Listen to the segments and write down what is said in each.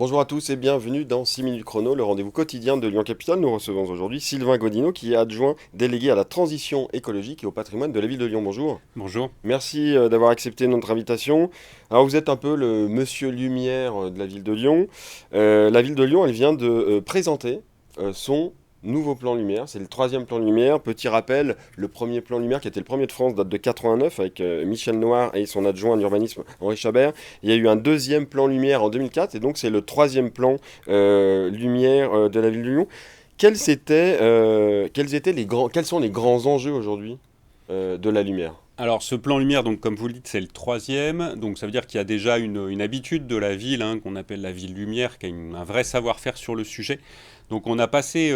Bonjour à tous et bienvenue dans 6 minutes chrono, le rendez-vous quotidien de Lyon Capitale. Nous recevons aujourd'hui Sylvain Godino qui est adjoint délégué à la transition écologique et au patrimoine de la ville de Lyon. Bonjour. Bonjour. Merci d'avoir accepté notre invitation. Alors vous êtes un peu le monsieur lumière de la ville de Lyon. La ville de Lyon, elle vient de présenter son nouveau plan lumière. C'est le troisième plan lumière. Petit rappel, le premier plan lumière qui était le premier de France date de 89 avec Michel Noir et son adjoint en urbanisme Henri Chabert. Il y a eu un deuxième plan lumière en 2004 et donc c'est le troisième plan lumière de la ville de Lyon. Quels sont les grands enjeux aujourd'hui de la lumière? Alors ce plan lumière, donc comme vous le dites, c'est le troisième. Donc ça veut dire qu'il y a déjà une habitude de la ville, qu'on appelle la ville lumière, qui a un vrai savoir-faire sur le sujet. Donc on a passé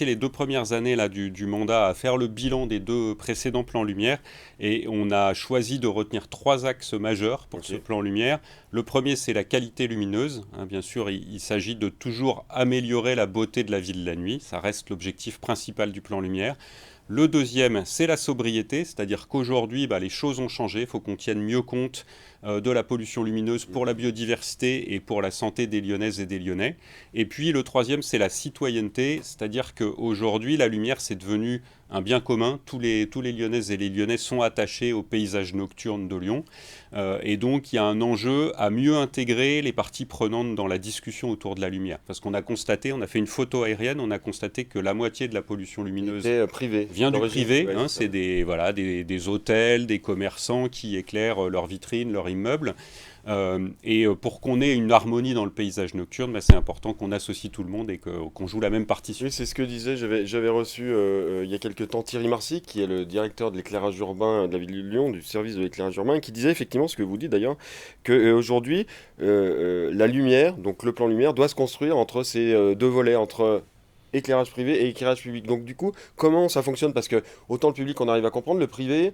les 2 premières années là, du mandat à faire le bilan des 2 précédents plans lumière. Et on a choisi de retenir 3 axes majeurs pour ce Ok. plan lumière. Le premier, c'est la qualité lumineuse. Bien sûr, il s'agit de toujours améliorer la beauté de la ville la nuit. Ça reste l'objectif principal du plan lumière. Le deuxième, c'est la sobriété, c'est-à-dire qu'aujourd'hui, les choses ont changé, il faut qu'on tienne mieux compte de la pollution lumineuse pour la biodiversité et pour la santé des Lyonnaises et des Lyonnais. Et puis le troisième, c'est la citoyenneté, c'est-à-dire qu'aujourd'hui, la lumière, c'est devenu un bien commun. Tous les Lyonnaises et les Lyonnais sont attachés au paysage nocturne de Lyon. Et donc, il y a un enjeu à mieux intégrer les parties prenantes dans la discussion autour de la lumière. Parce qu'on a constaté, on a fait une photo aérienne, on a constaté que la moitié de la pollution Il lumineuse était privé vient du d'origine. privé, Ouais, c'est ça. c'est des hôtels, des commerçants qui éclairent leurs vitrines, leurs immeubles. Et pour qu'on ait une harmonie dans le paysage nocturne, c'est important qu'on associe tout le monde et qu'on joue la même partition. Oui, c'est ce que disait. J'avais reçu il y a quelques temps Thierry Marcy, qui est le directeur de l'éclairage urbain de la ville de Lyon, du service de l'éclairage urbain, qui disait effectivement ce que vous dites d'ailleurs, qu'aujourd'hui, la lumière, donc le plan lumière, doit se construire entre ces deux volets, entre éclairage privé et éclairage public. Donc du coup, comment ça fonctionne? Parce que autant le public on arrive à comprendre, le privé,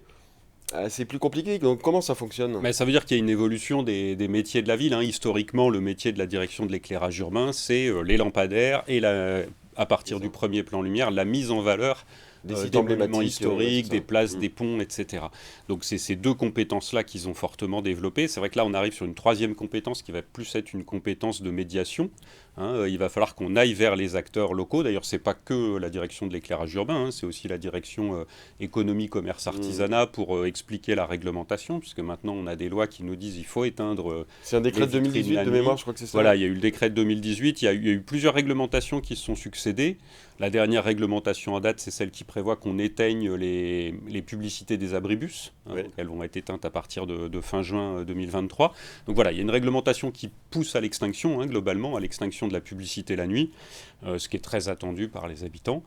c'est plus compliqué. Donc comment ça fonctionne? Mais ça veut dire qu'il y a une évolution des métiers de la ville. Historiquement, le métier de la direction de l'éclairage urbain, c'est les lampadaires et à C'est partir ça. du premier plan lumière, la mise en valeur Des sites des monuments emblématiques, ouais, c'est historiques, ça. des places, Mm. des ponts, etc. Donc c'est ces 2 compétences-là qu'ils ont fortement développées. C'est vrai que là, on arrive sur une troisième compétence qui va plus être une compétence de médiation. Il va falloir qu'on aille vers les acteurs locaux. D'ailleurs, c'est pas que la direction de l'éclairage urbain, c'est aussi la direction économie, commerce, Mm. artisanat pour expliquer la réglementation, puisque maintenant on a des lois qui nous disent il faut éteindre C'est un les décret de vitrines 2018 la de mémoire, nuit. je crois que c'est ça. Voilà, il y a eu le décret de 2018, il y a eu plusieurs réglementations qui se sont succédées. La dernière réglementation en date, c'est celle qui prévoit qu'on éteigne les publicités des abribus. Ouais. Donc elles vont être éteintes à partir de fin juin 2023. Donc voilà, il y a une réglementation qui pousse à l'extinction, globalement, à l'extinction de la publicité la nuit, ce qui est très attendu par les habitants.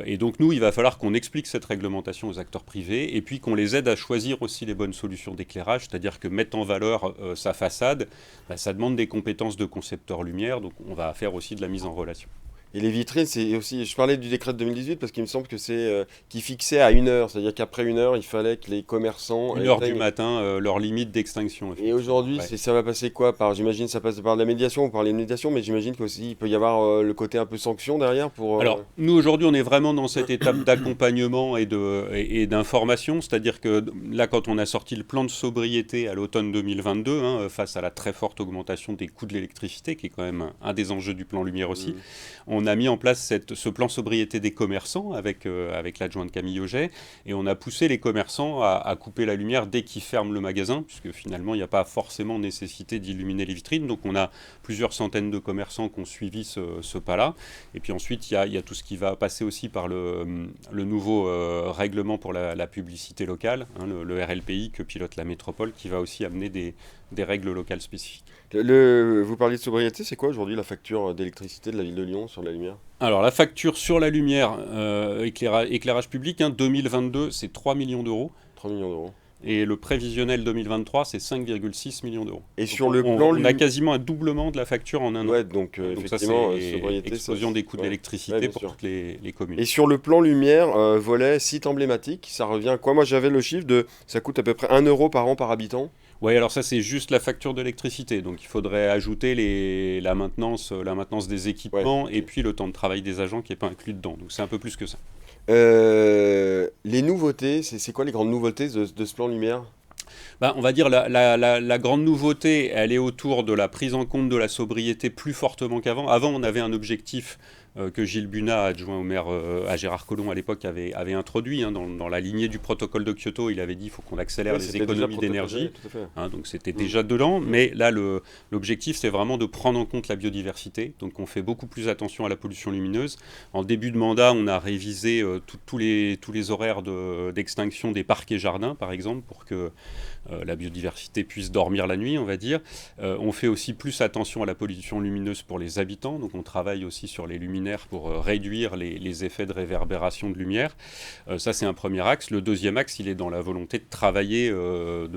Et donc nous, il va falloir qu'on explique cette réglementation aux acteurs privés et puis qu'on les aide à choisir aussi les bonnes solutions d'éclairage, c'est-à-dire que mettre en valeur sa façade, ça demande des compétences de concepteur lumière, donc on va faire aussi de la mise en relation. Et les vitrines, c'est aussi. Je parlais du décret de 2018 parce qu'il me semble que c'est qui fixait à 1 heure, c'est-à-dire qu'après 1 heure, il fallait que les commerçants 1 heure du éteignent. matin, leur limite d'extinction, Et effectivement. aujourd'hui, Ouais. ça va passer quoi par? J'imagine ça passe par de la médiation ou par les médiations, mais j'imagine qu'aussi il peut y avoir le côté un peu sanction derrière pour. Alors, nous aujourd'hui, on est vraiment dans cette étape d'accompagnement et d'information, c'est-à-dire que là, quand on a sorti le plan de sobriété à l'automne 2022, face à la très forte augmentation des coûts de l'électricité, qui est quand même un des enjeux du plan lumière aussi, Hmm. on a mis en place ce plan sobriété des commerçants avec l'adjointe Camille Auget, et on a poussé les commerçants à couper la lumière dès qu'ils ferment le magasin, puisque finalement, il n'y a pas forcément nécessité d'illuminer les vitrines. Donc, on a plusieurs centaines de commerçants qui ont suivi ce pas-là. Et puis ensuite, il y a tout ce qui va passer aussi par le nouveau règlement pour la publicité locale, le RLPI que pilote la métropole, qui va aussi amener des règles locales spécifiques. Vous parliez de sobriété, c'est quoi aujourd'hui la facture d'électricité de la ville de Lyon sur la lumière? Alors la facture sur la lumière, éclairage public, 2022, c'est 3 millions d'euros. 3 millions d'euros. Et le prévisionnel 2023, c'est 5,6 millions d'euros. Et Donc sur le plan on a quasiment un doublement de la facture en un an. Ouais, donc Donc ça, effectivement, c'est sobriété, ça. explosion des coûts de Ouais. Ouais, l'électricité bien pour sûr. toutes les communes. Et sur le plan lumière, volet site emblématique, ça revient à quoi? Moi j'avais le chiffre de. Ça coûte à peu près 1 euro par an par habitant. Oui, alors ça c'est juste la facture de l'électricité, donc il faudrait ajouter la maintenance des Ouais, équipements et ok. puis le temps de travail des agents qui n'est pas inclus dedans, donc c'est un peu plus que ça. Les nouveautés, c'est quoi les grandes nouveautés de ce plan lumière? On va dire la grande nouveauté, elle est autour de la prise en compte de la sobriété plus fortement qu'avant. Avant, on avait un objectif que Gilles Bunat, adjoint au maire à Gérard Collomb à l'époque, avait introduit dans la lignée du protocole de Kyoto. Il avait dit qu'il faut qu'on accélère Oui, les c'était déjà économies d'énergie. tout à fait. Donc c'était Mm. déjà dedans. Mm. Mais là, l'objectif, c'est vraiment de prendre en compte la biodiversité. Donc on fait beaucoup plus attention à la pollution lumineuse. En début de mandat, on a révisé tous les horaires d'extinction des parcs et jardins, par exemple, pour que la biodiversité puisse dormir la nuit, on va dire. On fait aussi plus attention à la pollution lumineuse pour les habitants, donc on travaille aussi sur les luminaires pour réduire les effets de réverbération de lumière. Ça, c'est un premier axe. Le deuxième axe, il est dans la volonté de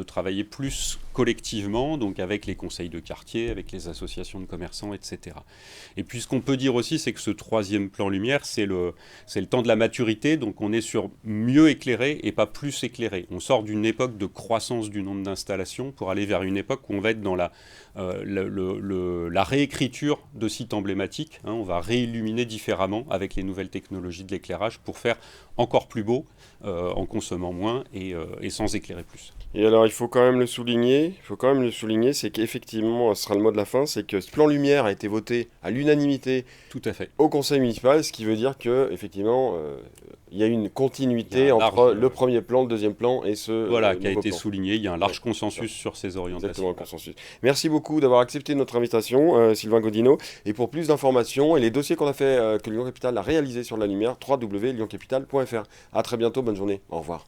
travailler plus collectivement, donc avec les conseils de quartier, avec les associations de commerçants, etc. Et puis ce qu'on peut dire aussi, c'est que ce troisième plan lumière, c'est le temps de la maturité, donc on est sur mieux éclairé et pas plus éclairé. On sort d'une époque de croissance du nombre d'installations pour aller vers une époque où on va être dans la réécriture de sites emblématiques. On va réilluminer différemment avec les nouvelles technologies de l'éclairage pour faire encore plus beau, en consommant moins et sans éclairer plus. Et alors, il faut quand même le souligner, c'est qu'effectivement, ce sera le mot de la fin, c'est que ce plan lumière a été voté à l'unanimité Tout à fait. au conseil municipal, ce qui veut dire que effectivement, il y a une continuité Il y a un entre large, le premier plan, le deuxième plan et ce qui a nouveau été plan. souligné. Il y a un large Ouais, consensus sur ces exactement, orientations. un consensus. Merci beaucoup d'avoir accepté notre invitation, Sylvain Godino. Et pour plus d'informations et les dossiers qu'on a fait, que Lyon Capital a réalisés sur la lumière, www.lyoncapital.fr. À très bientôt, bonne journée, au revoir.